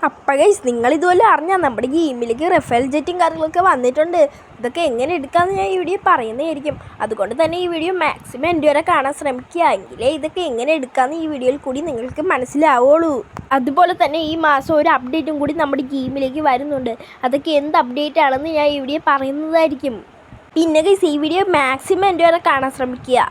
അപ്പോൾ ഗൈസ് നിങ്ങളിതുപോലെ അറിഞ്ഞാൽ നമ്മുടെ ഗെയിമിലേക്ക് റഫേൽ ജെറ്റും കാര്യങ്ങളൊക്കെ വന്നിട്ടുണ്ട്. ഇതൊക്കെ എങ്ങനെ എടുക്കാമെന്ന് ഞാൻ ഈ വീഡിയോ പറയുന്നതായിരിക്കും. അതുകൊണ്ട് തന്നെ ഈ വീഡിയോ മാക്സിമം എൻ്റെ വരെ കാണാൻ ശ്രമിക്കുക. എങ്കിലേ ഇതൊക്കെ എങ്ങനെ എടുക്കാമെന്ന് ഈ വീഡിയോയിൽ കൂടി നിങ്ങൾക്ക് മനസ്സിലാവുള്ളൂ. അതുപോലെ തന്നെ ഈ മാസം ഒരു അപ്ഡേറ്റും കൂടി നമ്മുടെ ഗെയിമിലേക്ക് വരുന്നുണ്ട്. അതൊക്കെ എന്ത് അപ്ഡേറ്റ് ആണെന്ന് ഞാൻ ഈ വീഡിയോ പറയുന്നതായിരിക്കും. പിന്നെ ഗൈസ് ഈ വീഡിയോ മാക്സിമം എൻ്റെ വരെ കാണാൻ ശ്രമിക്കുക.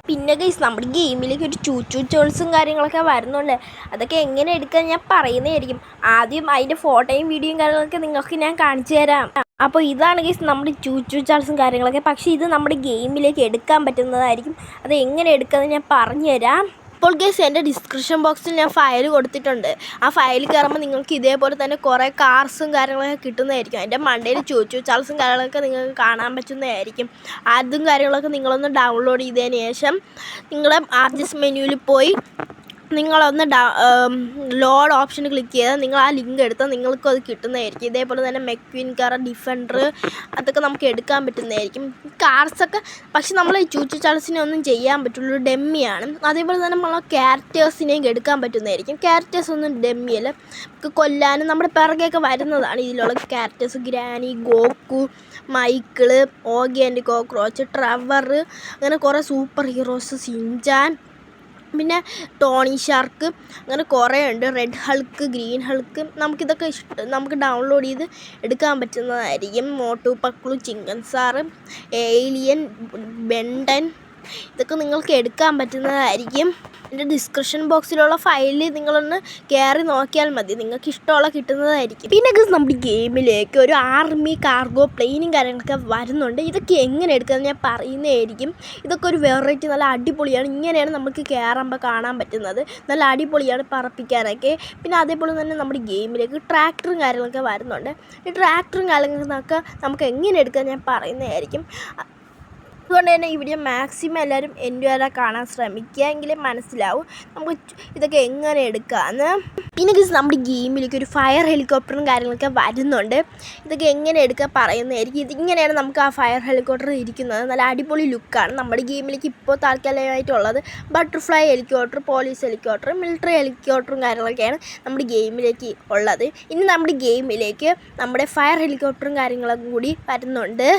പിന്നെ ഗൈസ് നമ്മുടെ ഗെയിമിലേക്ക് ഒരു ചൂച്ചു ചോൾസും കാര്യങ്ങളൊക്കെ വരുന്നുണ്ട്. അതൊക്കെ എങ്ങനെ എടുക്കാൻ ഞാൻ പറയുന്നതായിരിക്കും. ആദ്യം അതിൻ്റെ ഫോട്ടോയും വീഡിയോയും കാര്യങ്ങളൊക്കെ നിങ്ങൾക്ക് ഞാൻ കാണിച്ചു തരാം. അപ്പോൾ ഇതാണ് ഗൈസ് നമ്മുടെ ചൂച്ചു ചാൾസും കാര്യങ്ങളൊക്കെ. പക്ഷേ ഇത് നമ്മുടെ ഗെയിമിലേക്ക് എടുക്കാൻ പറ്റുന്നതായിരിക്കും. അത് എങ്ങനെ എടുക്കാമെന്ന് ഞാൻ പറഞ്ഞു തരാം. ഇപ്പോൾ ഗൈസ് എൻ്റെ ഡിസ്ക്രിപ്ഷൻ ബോക്സിൽ ഞാൻ ഫയൽ കൊടുത്തിട്ടുണ്ട്. ആ ഫയൽ കയറുമ്പോൾ നിങ്ങൾക്ക് ഇതേപോലെ തന്നെ കുറേ കാർസും കാര്യങ്ങളൊക്കെ കിട്ടുന്നതായിരിക്കും. അതിൻ്റെ മണ്ടയിൽ ചൂച്ചു ചാൾസും കാര്യങ്ങളൊക്കെ നിങ്ങൾക്ക് കാണാൻ പറ്റുന്നതായിരിക്കും. അതും കാര്യങ്ങളൊക്കെ നിങ്ങളൊന്ന് ഡൗൺലോഡ് ചെയ്തതിന് ശേഷം നിങ്ങളുടെ ആർജിസ് മെനുവിൽ പോയി നിങ്ങളൊന്ന് ലോഡ് ഓപ്ഷൻ ക്ലിക്ക് ചെയ്താൽ നിങ്ങൾ ആ ലിങ്ക് എടുത്താൽ നിങ്ങൾക്കും അത് കിട്ടുന്നതായിരിക്കും. ഇതേപോലെ തന്നെ മെക്വിൻ കാർ, ഡിഫൻഡർ അതൊക്കെ നമുക്ക് എടുക്കാൻ പറ്റുന്നതായിരിക്കും. കാർസൊക്കെ പക്ഷെ നമ്മൾ ഈ ചൂച്ചു ചാൾസിനെ ഒന്നും ചെയ്യാൻ പറ്റുള്ളൂ, ഡെമ്മിയാണ്. അതേപോലെ തന്നെ നമ്മൾ ക്യാരക്ടേഴ്സിനെയും എടുക്കാൻ പറ്റുന്നതായിരിക്കും. ക്യാരക്ടേഴ്സ് ഒന്നും ഡെമ്മിയല്ല, നമുക്ക് കൊല്ലാനും നമ്മുടെ പിറകെയൊക്കെ വരുന്നതാണ് ഇതിലുള്ള characters. Granny, Goku, Michael, Oggy and cockroach, Trevor, അങ്ങനെ കുറേ സൂപ്പർ ഹീറോസ്, സിൻചാൻ, പിന്നെ ടോണി ഷാർക്ക്, അങ്ങനെ കുറേ ഉണ്ട്. റെഡ് ഹൾക്ക്, ഗ്രീൻ ഹൾക്ക്, നമുക്കിതൊക്കെ നമുക്ക് ഡൗൺലോഡ് ചെയ്ത് എടുക്കാൻ പറ്റുന്നതായിരിക്കും. മോട്ടു പക്ലു, ചിങ്കൻ സാറ്, ഏലിയൻ, ബെൻഡൻ, ഇതൊക്കെ നിങ്ങൾക്ക് എടുക്കാൻ പറ്റുന്നതായിരിക്കും. എൻ്റെ ഡിസ്ക്രിപ്ഷൻ ബോക്സിലുള്ള ഫയലിൽ നിങ്ങളൊന്ന് കയറി നോക്കിയാൽ മതി, നിങ്ങൾക്ക് ഇഷ്ടമുള്ള കിട്ടുന്നതായിരിക്കും. പിന്നെ നമ്മുടെ ഗെയിമിലേക്ക് ഒരു ആർമി കാർഗോ പ്ലെയിനും കാര്യങ്ങളൊക്കെ വരുന്നുണ്ട്. ഇതൊക്കെ എങ്ങനെ എടുക്കാമെന്ന് ഞാൻ പറയുന്നതായിരിക്കും. ഇതൊക്കെ ഒരു വെറൈറ്റി നല്ല അടിപൊളിയാണ്. ഇങ്ങനെയാണ് നമുക്ക് കയറുമ്പോൾ കാണാൻ പറ്റുന്നത്. നല്ല അടിപൊളിയാണ് പറപ്പിക്കാനൊക്കെ. പിന്നെ അതേപോലെ തന്നെ നമ്മുടെ ഗെയിമിലേക്ക് ട്രാക്ടറും കാര്യങ്ങളൊക്കെ വരുന്നുണ്ട്. ഈ ട്രാക്ടറും കാര്യങ്ങളൊക്കെ നമുക്ക് എങ്ങനെ എടുക്കാമെന്ന് ഞാൻ പറയുന്നതായിരിക്കും. അതുകൊണ്ട് തന്നെ ഈ വീഡിയോ മാക്സിമം എല്ലാവരും എൻ്റെ വരെ കാണാൻ ശ്രമിക്കുക, എങ്കിലേ മനസ്സിലാവും നമുക്ക് ഇതൊക്കെ എങ്ങനെ എടുക്കാമെന്ന്. പിന്നെ നമ്മുടെ ഗെയിമിലേക്ക് ഒരു ഫയർ ഹെലികോപ്റ്ററും കാര്യങ്ങളൊക്കെ വരുന്നുണ്ട്. ഇതൊക്കെ എങ്ങനെ എടുക്കാൻ പറയുന്നതായിരിക്കും. ഇതിങ്ങനെയാണ് നമുക്ക് ആ ഫയർ ഹെലികോപ്റ്റർ ഇരിക്കുന്നത്. നല്ല അടിപൊളി ലുക്കാണ്. നമ്മുടെ ഗെയിമിലേക്ക് ഇപ്പോൾ താൽക്കാലികമായിട്ടുള്ളത് butterfly helicopter, police helicopter, military ഹെലികോപ്റ്ററും കാര്യങ്ങളൊക്കെയാണ് നമ്മുടെ ഗെയിമിലേക്ക് ഉള്ളത്. ഇനി നമ്മുടെ ഗെയിമിലേക്ക് നമ്മുടെ ഫയർ ഹെലികോപ്റ്ററും കാര്യങ്ങളൊക്കെ കൂടി വരുന്നുണ്ട്.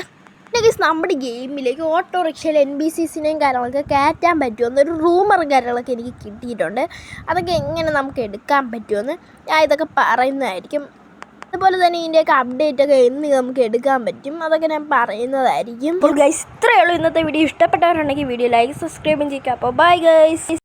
നമ്മുടെ ഗെയിമിലേക്ക് ഓട്ടോറിക്ഷയിൽ NPCസിനെയും കാര്യങ്ങളൊക്കെ കയറ്റാൻ പറ്റുമെന്നൊരു റൂമറും കാര്യങ്ങളൊക്കെ എനിക്ക് കിട്ടിയിട്ടുണ്ട്. അതൊക്കെ എങ്ങനെ നമുക്ക് എടുക്കാൻ പറ്റുമെന്ന് ഞാൻ ഇതൊക്കെ പറയുന്നതായിരിക്കും. അതുപോലെ തന്നെ ഇതിൻ്റെയൊക്കെ അപ്ഡേറ്റൊക്കെ എന്ന് നമുക്ക് എടുക്കാൻ പറ്റും അതൊക്കെ ഞാൻ പറയുന്നതായിരിക്കും. അപ്പോൾ ഗൈസ് ഇത്രയേ ഉള്ളൂ ഇന്നത്തെ വീഡിയോ. ഇഷ്ടപ്പെട്ടവരുണ്ടെങ്കിൽ വീഡിയോ ലൈക്ക്, സബ്സ്ക്രൈബും ചെയ്യുക. അപ്പോൾ ബൈ ഗൈസ്.